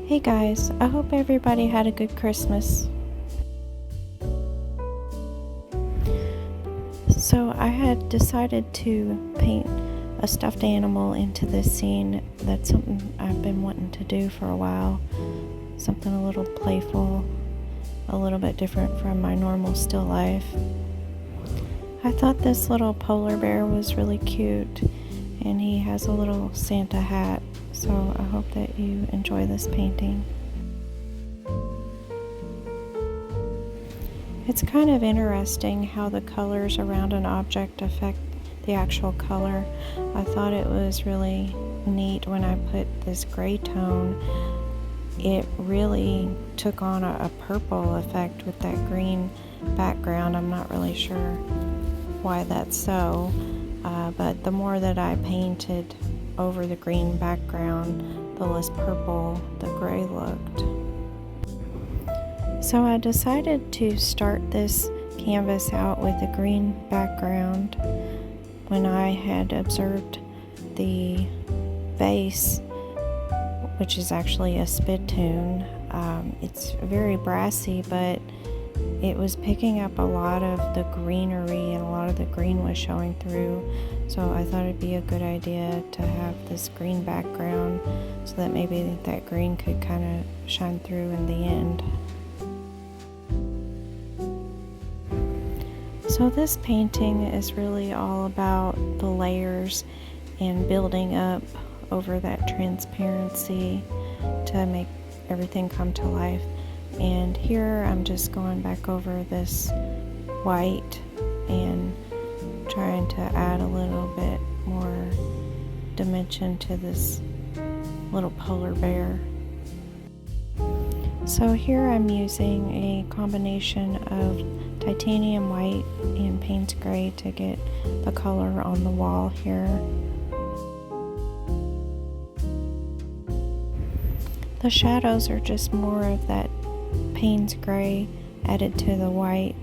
Hey guys, I hope everybody had a good Christmas. So I had decided to paint a stuffed animal into this scene. That's something I've been wanting to do for a while. Something a little playful, a little bit different from my normal still life. I thought this little polar bear was really cute, and he has a little Santa hat, so I hope that you enjoy this painting. It's kind of interesting how the colors around an object affect the actual color. I thought it was really neat when I put this gray tone. It really took on a purple effect with that green background. I'm not really sure why that's so, but the more that I painted over the green background, the less purple the gray looked. So I decided to start this canvas out with a green background when I had observed the vase, which is actually a spittoon. It's very brassy, but it was picking up a lot of the greenery, and a lot of the green was showing through. So I thought it'd be a good idea to have this green background so that maybe that green could kind of shine through in the end. So this painting is really all about the layers and building up over that transparency to make everything come to life. And here I'm just going back over this white and trying to add a little bit more dimension to this little polar bear. So here I'm using a combination of titanium white and Payne's gray to get the color on the wall here. The shadows are just more of that Payne's gray added to the white.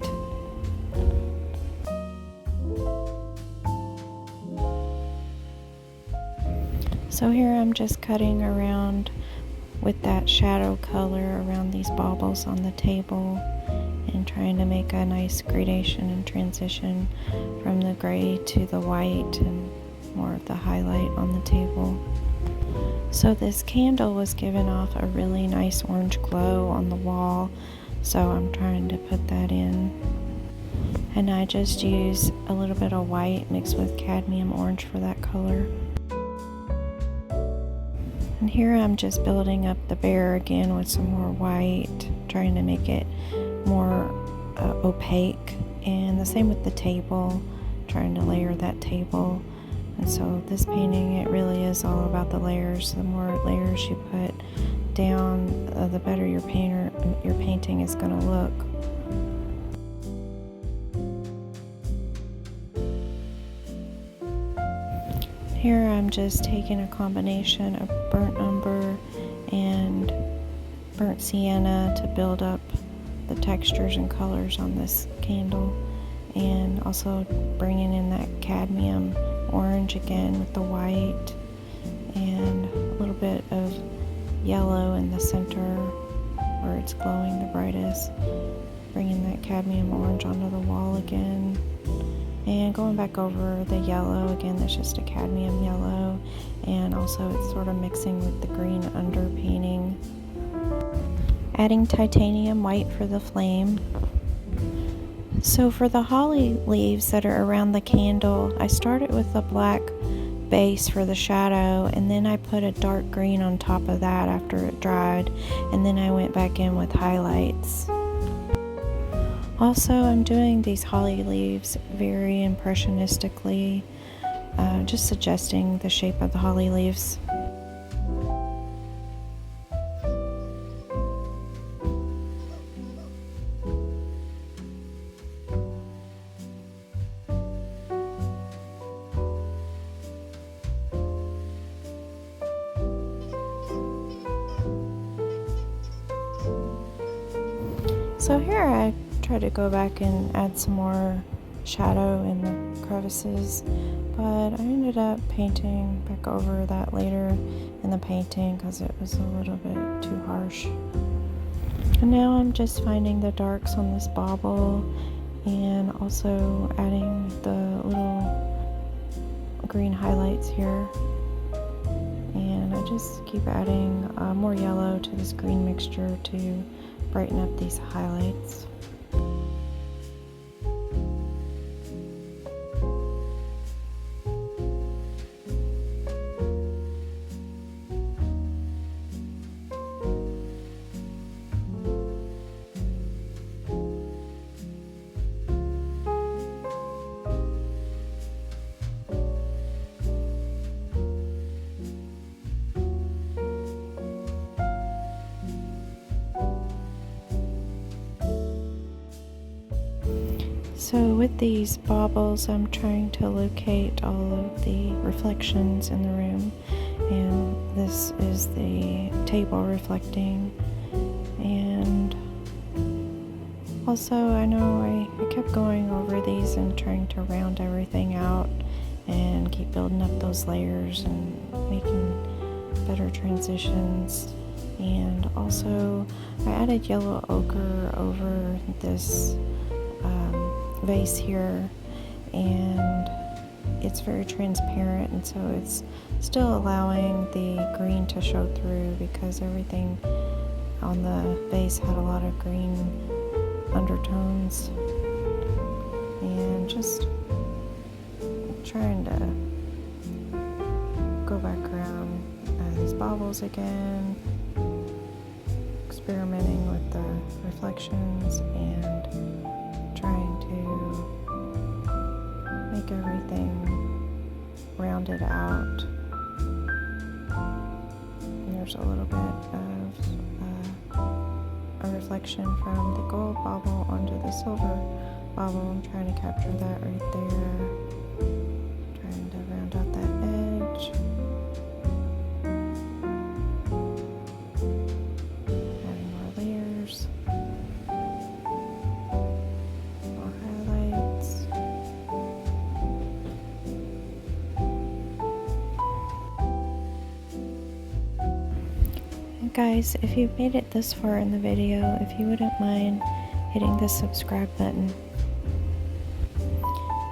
So here I'm just cutting around with that shadow color around these baubles on the table and trying to make a nice gradation and transition from the gray to the white and more of the highlight on the table. So this candle was giving off a really nice orange glow on the wall, so I'm trying to put that in. And I just use a little bit of white mixed with cadmium orange for that color. And here I'm just building up the bear again with some more white, trying to make it more opaque. And the same with the table, trying to layer that table. And so this painting, it really is all about the layers. The more layers you put down, the better your painting is going to look. Here I'm just taking a combination of burnt umber and burnt sienna to build up the textures and colors on this candle, and also bringing in that cadmium orange again with the white and a little bit of yellow in the center where it's glowing the brightest, bringing that cadmium orange onto the wall again. And going back over the yellow again, that's just a cadmium yellow, and also it's sort of mixing with the green underpainting. Adding titanium white for the flame. So for the holly leaves that are around the candle, I started with a black base for the shadow, and then I put a dark green on top of that after it dried, and then I went back in with highlights. Also, I'm doing these holly leaves very impressionistically, just suggesting the shape of the holly leaves. So here I try to go back and add some more shadow in the crevices, but I ended up painting back over that later in the painting because it was a little bit too harsh. And now I'm just finding the darks on this bauble and also adding the little green highlights here. And I just keep adding more yellow to this green mixture to brighten up these highlights. So with these baubles, I'm trying to locate all of the reflections in the room, and this is the table reflecting. And also I know I kept going over these and trying to round everything out and keep building up those layers and making better transitions. And also I added yellow ochre over this vase here, and it's very transparent, and so it's still allowing the green to show through because everything on the vase had a lot of green undertones. And just trying to go back around these baubles again, experimenting with the reflections and trying to make everything rounded out. And there's a little bit of a reflection from the gold bauble onto the silver bauble. I'm trying to capture that right there. Trying to round out that edge. Adding more layers. Guys, if you've made it this far in the video, if you wouldn't mind hitting the subscribe button.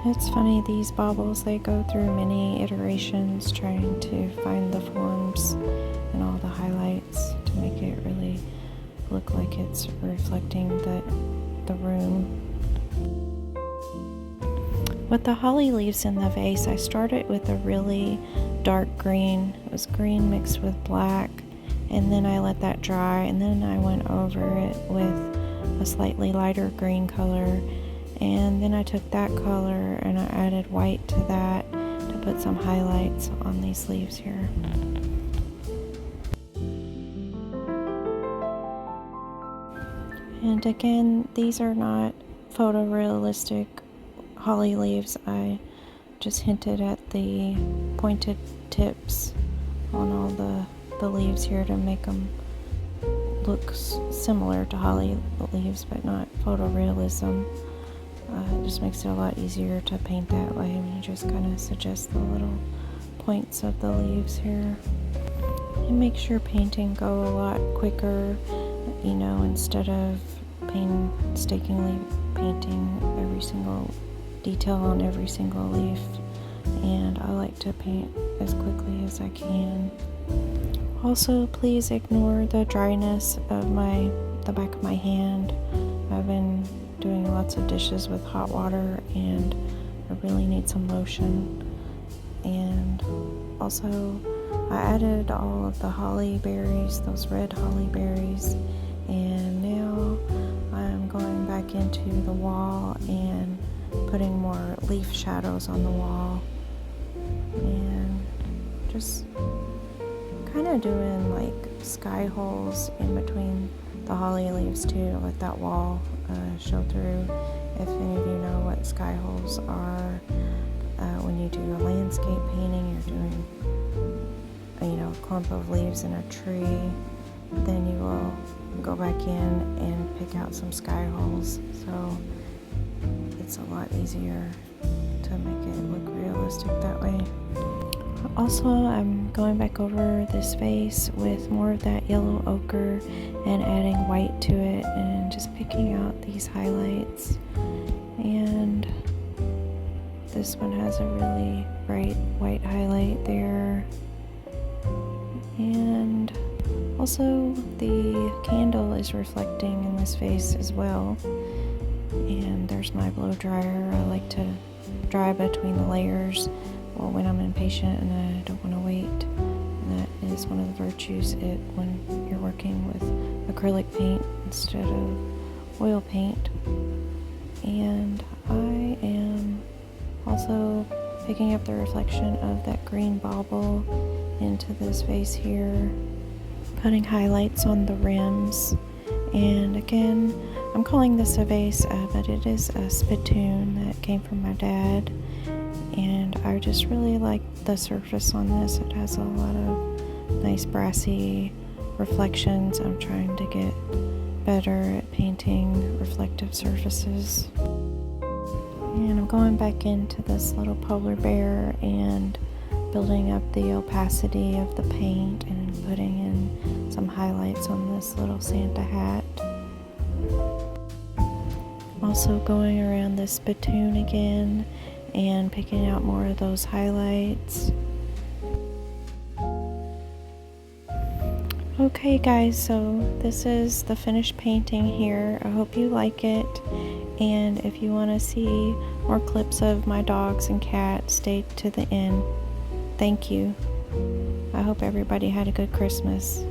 It's funny, these baubles, they go through many iterations trying to find the forms and all the highlights to make it really look like it's reflecting the room. With the holly leaves in the vase, I started with a really dark green. It was green mixed with black. And then I let that dry, and then I went over it with a slightly lighter green color, and then I took that color and I added white to that to put some highlights on these leaves here. And again, these are not photorealistic holly leaves. I just hinted at the pointed tips on all the leaves here to make them look similar to holly leaves, but not photorealism. It just makes it a lot easier to paint that way when you just kind of suggest the little points of the leaves here. It makes your painting go a lot quicker, you know, instead of painstakingly painting every single detail on every single leaf. And I like to paint as quickly as I can. Also, please ignore the dryness of the back of my hand. I've been doing lots of dishes with hot water and I really need some lotion. And also, I added all of the holly berries, those red holly berries, and now I'm going back into the wall and putting more leaf shadows on the wall, and just kind of doing like sky holes in between the holly leaves too, to let that wall show through. If any of you know what sky holes are, when you do a landscape painting, you're doing a clump of leaves in a tree, then you will go back in and pick out some sky holes, so it's a lot easier to make it look realistic that way. Also, I'm going back over this face with more of that yellow ochre and adding white to it and just picking out these highlights. And this one has a really bright white highlight there. And also the candle is reflecting in this face as well. And there's my blow dryer. I like to dry between the layers when I'm impatient and I don't want to wait. And that is one of the virtues when you're working with acrylic paint instead of oil paint. And I am also picking up the reflection of that green bauble into this vase here, putting highlights on the rims. And again, I'm calling this a vase, but it is a spittoon that came from my dad. And I just really like the surface on this. It has a lot of nice brassy reflections. I'm trying to get better at painting reflective surfaces. And I'm going back into this little polar bear and building up the opacity of the paint and putting in some highlights on this little Santa hat. Also going around this spittoon again and picking out more of those highlights. Okay guys, so this is the finished painting here. I hope you like it, and if you want to see more clips of my dogs and cats, stay to the end. Thank you. I hope everybody had a good Christmas.